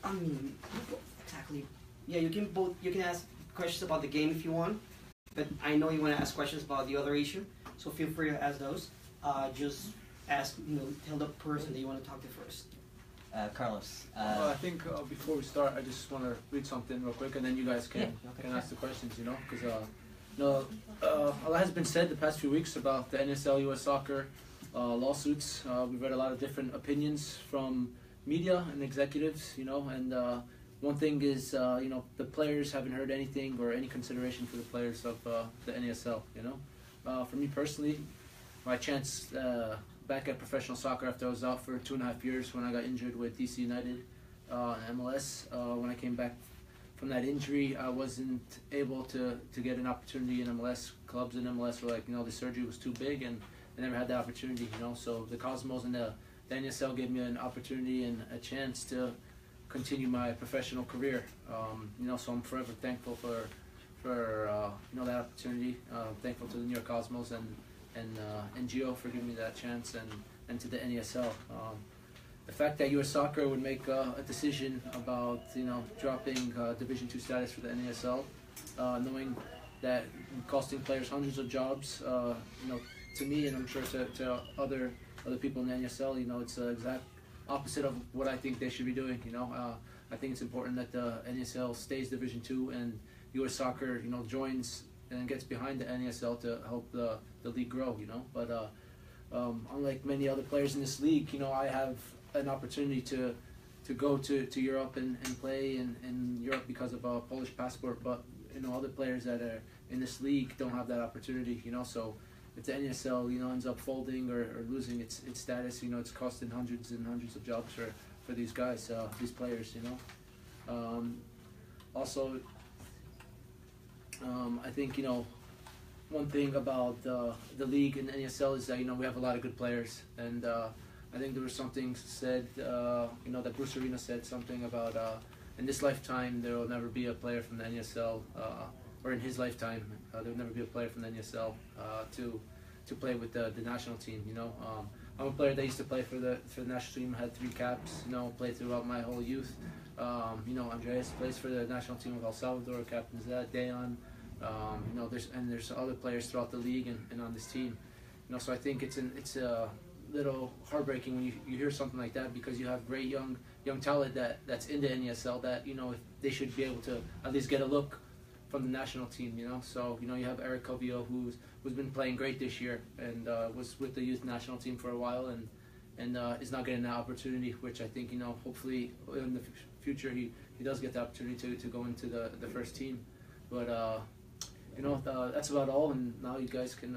I mean, exactly. Yeah, you can both. You can ask questions about the game if you want, but I know you want to ask questions about the other issue, so feel free to ask those. Just ask, tell the person that you want to talk to first. Carlos. I think before we start, I just want to read something real quick, and then you guys can ask the questions. Because a lot has been said the past few weeks about the NSL U.S. Soccer lawsuits. We've read a lot of different opinions from media and executives, and one thing is, the players haven't heard anything or any consideration for the players of the NASL, For me personally, my chance back at professional soccer after I was out for 2.5 years when I got injured with DC United and MLS. When I came back from that injury, I wasn't able to get an opportunity in MLS. Clubs in MLS were like, the surgery was too big, and I never had the opportunity, So the Cosmos and the NSL gave me an opportunity and a chance to continue my professional career. So I'm forever thankful for that opportunity. Thankful to the New York Cosmos and NGO for giving me that chance, and to the NASL. The fact that U.S. Soccer would make a decision about dropping Division II status for the NASL, knowing that costing players hundreds of jobs, to me and I'm sure to other people in the NASL, it's the exact opposite of what I think they should be doing. I think it's important that the NASL stays Division II and U.S. Soccer, joins and gets behind the NASL to help the league grow. But unlike many other players in this league, I have an opportunity to go to Europe and play in Europe because of a Polish passport. But other players that are in this league don't have that opportunity. So if the NSL ends up folding or losing its status, it's costing hundreds and hundreds of jobs for these guys, these players. Also, I think one thing about the league and NSL is that we have a lot of good players, and I think there was something said that Bruce Arena said something about in this lifetime there will never be a player from the NSL, or in his lifetime there will never be a player from the NSL to play with the national team. I'm a player that used to play for the national team. I had 3 caps. Played throughout my whole youth. Andreas plays for the national team of El Salvador. Captains that Dejan. There's other players throughout the league and on this team. So I think it's a little heartbreaking when you hear something like that, because you have great young talent that's in the NSL that if they should be able to at least get a look from the national team. So you have Eric Covio who's been playing great this year and was with the youth national team for a while and is not getting that opportunity, which I think hopefully in the future he does get the opportunity to go into the first team. But that's about all, and now you guys can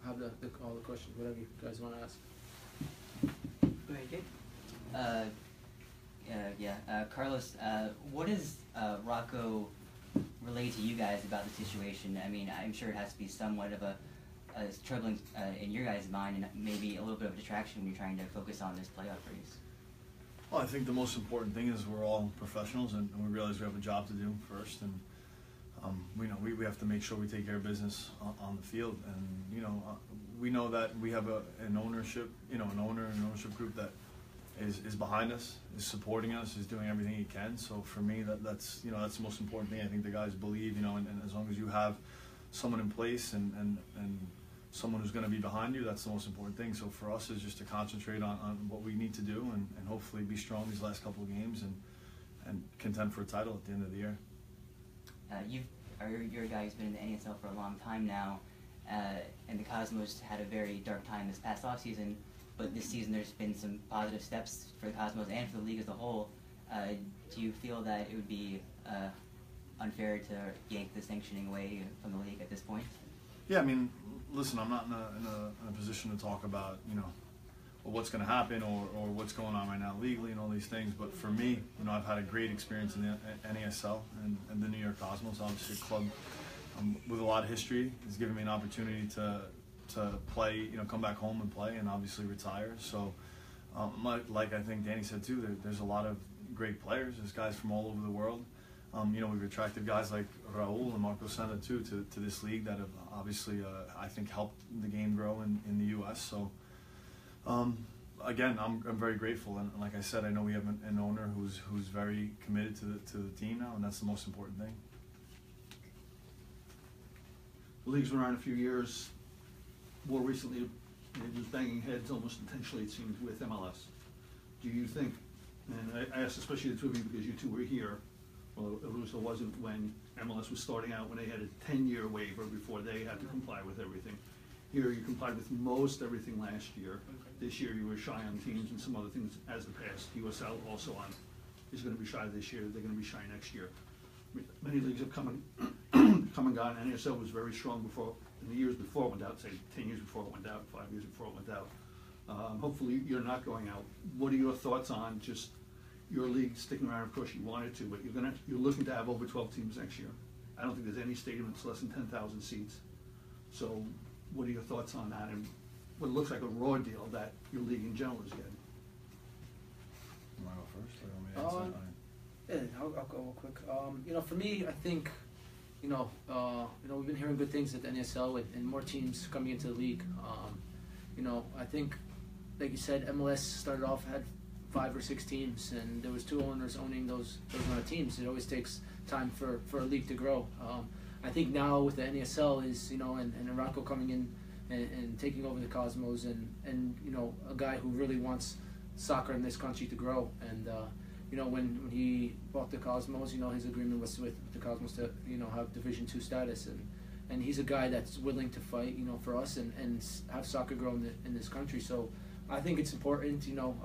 have all the questions, whatever you guys want to ask. Carlos, what does Rocco relay to you guys about the situation? I mean, I'm sure it has to be somewhat of a troubling in your guys' mind, and maybe a little bit of a distraction when you're trying to focus on this playoff race. Well, I think the most important thing is we're all professionals, and we realize we have a job to do first, and we have to make sure we take care of business on the field, and we know that we have an ownership, an ownership group that is behind us, is supporting us, is doing everything he can. So for me, that's the most important thing. I think the guys believe, and as long as you have someone in place and someone who's going to be behind you, that's the most important thing. So for us is just to concentrate on what we need to do and hopefully be strong these last couple of games and contend for a title at the end of the year. Your guy's been in the NSL for a long time now, and the Cosmos had a very dark time this past offseason, but this season there's been some positive steps for the Cosmos and for the league as a whole. Do you feel that it would be unfair to yank the sanctioning away from the league at this point? Yeah, I mean, listen, I'm not in a position to talk about, what's going to happen or what's going on right now legally and all these things. But for me, I've had a great experience in the NASL and the New York Cosmos, obviously a club with a lot of history. It's given me an opportunity to play, come back home and play and obviously retire. So, like I think Danny said too, there's a lot of great players. There's guys from all over the world. We've attracted guys like Raul and Marco Senna too to this league that have obviously, I think, helped the game grow in the U.S. So again, I'm very grateful, and like I said, I know we have an owner who's very committed to the team now, and that's the most important thing. The league's been around a few years. More recently, it was banging heads almost intentionally, it seems, with MLS. Do you think, and I asked especially the two of you because you two were here, well, Arusa wasn't when MLS was starting out, when they had a 10-year waiver before they had to comply with everything. Here you complied with most everything last year. This year you were shy on teams and some other things as the past. USL also is going to be shy this year. They're going to be shy next year. Many leagues have come and gone. NASL was very strong before, in the years before it went out, say 10 years before it went out, 5 years before it went out. Hopefully you're not going out. What are your thoughts on just your league sticking around? Of course you wanted to, but you're looking to have over 12 teams next year. I don't think there's any stadium that's less than 10,000 seats. So what are your thoughts on that, and what looks like a raw deal that your league in general is getting? You want to go first, or you want me to answer? Yeah, I'll go real quick. You know, for me, I think, you know, we've been hearing good things at the NSL and more teams coming into the league. You know, I think, like you said, MLS started off, had 5 or 6 teams, and there was 2 owners owning those amount of teams. It always takes time for a league to grow. I think now with the NASL is, you know, and Aranco coming in and taking over the Cosmos, and you know, a guy who really wants soccer in this country to grow. And you know, when he bought the Cosmos, you know, his agreement was with the Cosmos to, you know, have Division II status, and he's a guy that's willing to fight, you know, for us and have soccer grow in this country. So I think it's important, you know,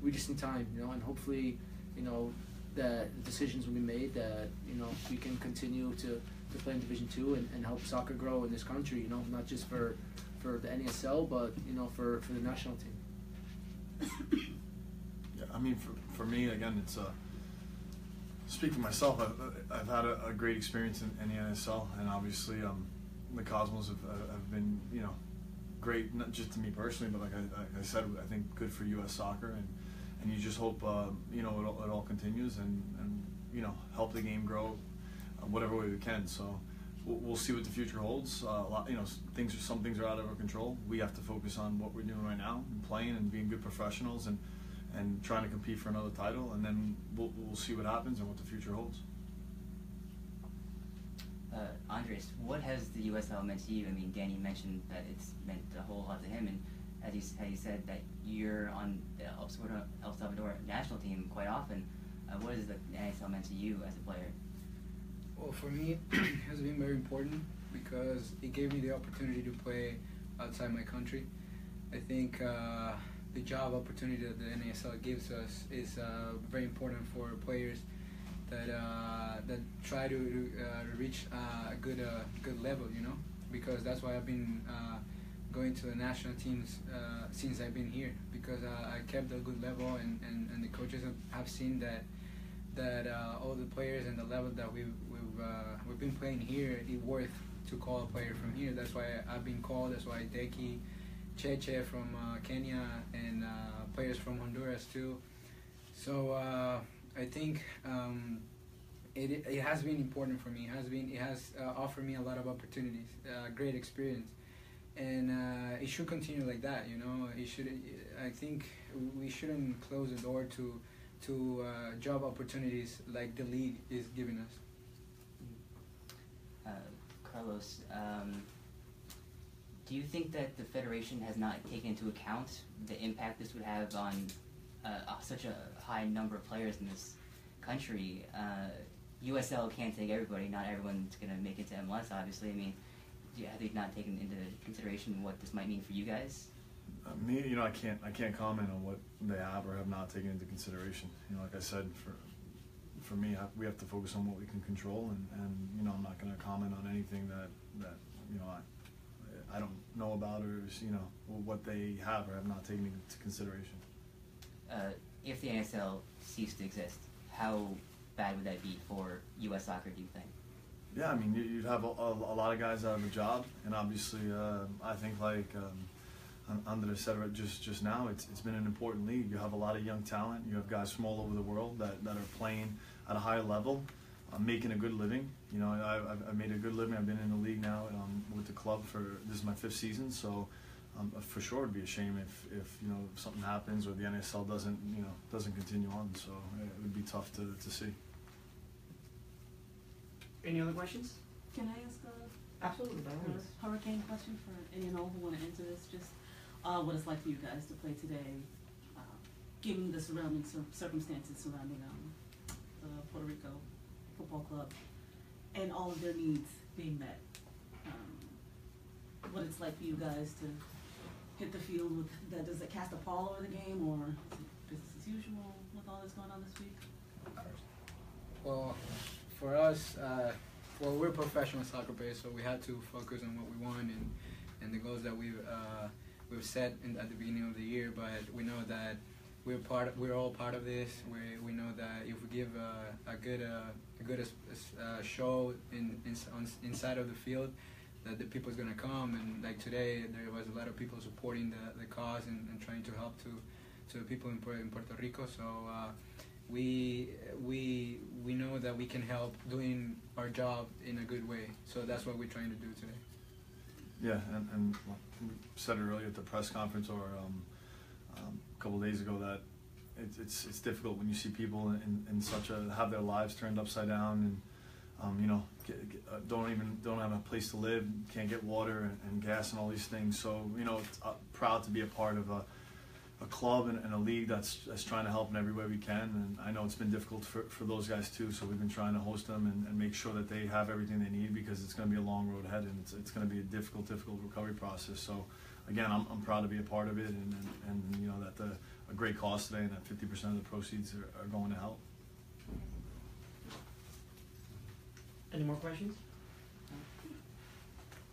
we just need time, you know, and hopefully, you know, that decisions will be made that, you know, we can continue to play in Division II and help soccer grow in this country, you know, not just for the NASL, but, you know, for the national team. Yeah, I mean, for me, again, it's speak for myself. I've had a great experience in the NSL, and obviously the Cosmos have been, you know, great, not just to me personally, but like I said, I think good for U.S. soccer, and you just hope you know, it all continues and you know, help the game grow whatever way we can. So we'll see what the future holds. A lot, you know, some things are out of our control. We have to focus on what we're doing right now and playing and being good professionals and trying to compete for another title, and then we'll see what happens and what the future holds. Andres, what has the USL meant to you? I mean, Danny mentioned that it's meant a whole lot to him, and as you said that you're on the El Salvador national team quite often. What has the NSL meant to you as a player? Well, for me, it has been very important because it gave me the opportunity to play outside my country. I think the job opportunity that the NASL gives us is very important for players that try to reach a good level, you know, because that's why I've been going to the national teams since I've been here, because I kept a good level, and the coaches have seen that all the players and the level that we've been playing here, it's worth to call a player from here. That's why I've been called. That's why Deki, Cheche from Kenya, and players from Honduras too. So I think it has been important for me. It has offered me a lot of opportunities, great experience, and it should continue like that. You know, I think we shouldn't close the door to job opportunities like the league is giving us. Carlos, do you think that the Federation has not taken into account the impact this would have on such a high number of players in this country? USL can't take everybody. Not everyone's going to make it to MLS, obviously. I mean, have they not taken into consideration what this might mean for you guys? Me, you know, I can't comment on what they have or have not taken into consideration. You know, like I said, for me, we have to focus on what we can control, and you know, I'm not going to comment on anything that you know, I don't know about, or you know, what they have or have not taken into consideration. If the NSL ceased to exist, how bad would that be for U.S. soccer, do you think? Yeah, I mean, you'd have a lot of guys out of a job, and obviously, I think like Andres said just now, it's been an important league. You have a lot of young talent. You have guys from all over the world that are playing at a higher level, making a good living. You know, I've made a good living. I've been in the league now with the club this is my 5th season, so For sure, it'd be a shame if something happens or the NSL doesn't continue on. So it would be tough to see. Any other questions? Can I ask Absolutely, by all means. a hurricane question for any and all who want to answer this? Just what it's like for you guys to play today, given the surrounding circumstances surrounding the Puerto Rico Football Club and all of their needs being met. What it's like for you guys to hit the field with that? Does it cast a pall over the game, or is it business as usual with all that's going on this week? Well, for us, we're professional soccer players, so we had to focus on what we want and the goals that we've set at the beginning of the year. But we know that we're all part of this. We know that if we give a good show inside of the field, that the people's gonna come. And like today, there was a lot of people supporting the cause and trying to help to people in Puerto Rico. So we know that we can help doing our job in a good way. So that's what we're trying to do today. Yeah, and we said it earlier at the press conference or a couple of days ago that it's difficult when you see people in such have their lives turned upside down and don't have a place to live, can't get water and gas and all these things. So it's, proud to be a part of a club and a league that's trying to help in every way we can. And I know it's been difficult for those guys too. So we've been trying to host them and make sure that they have everything they need, because it's going to be a long road ahead and it's going to be a difficult recovery process. So again, I'm proud to be a part of it and that a great cause today and that 50% of the proceeds are going to help. Any more questions?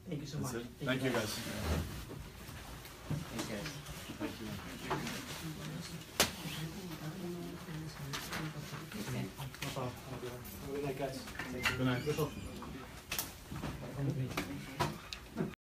Thank you so That's much. it. Thank you guys. Thanks, guys. Thank you. No problem. Have a good night, guys. Good night.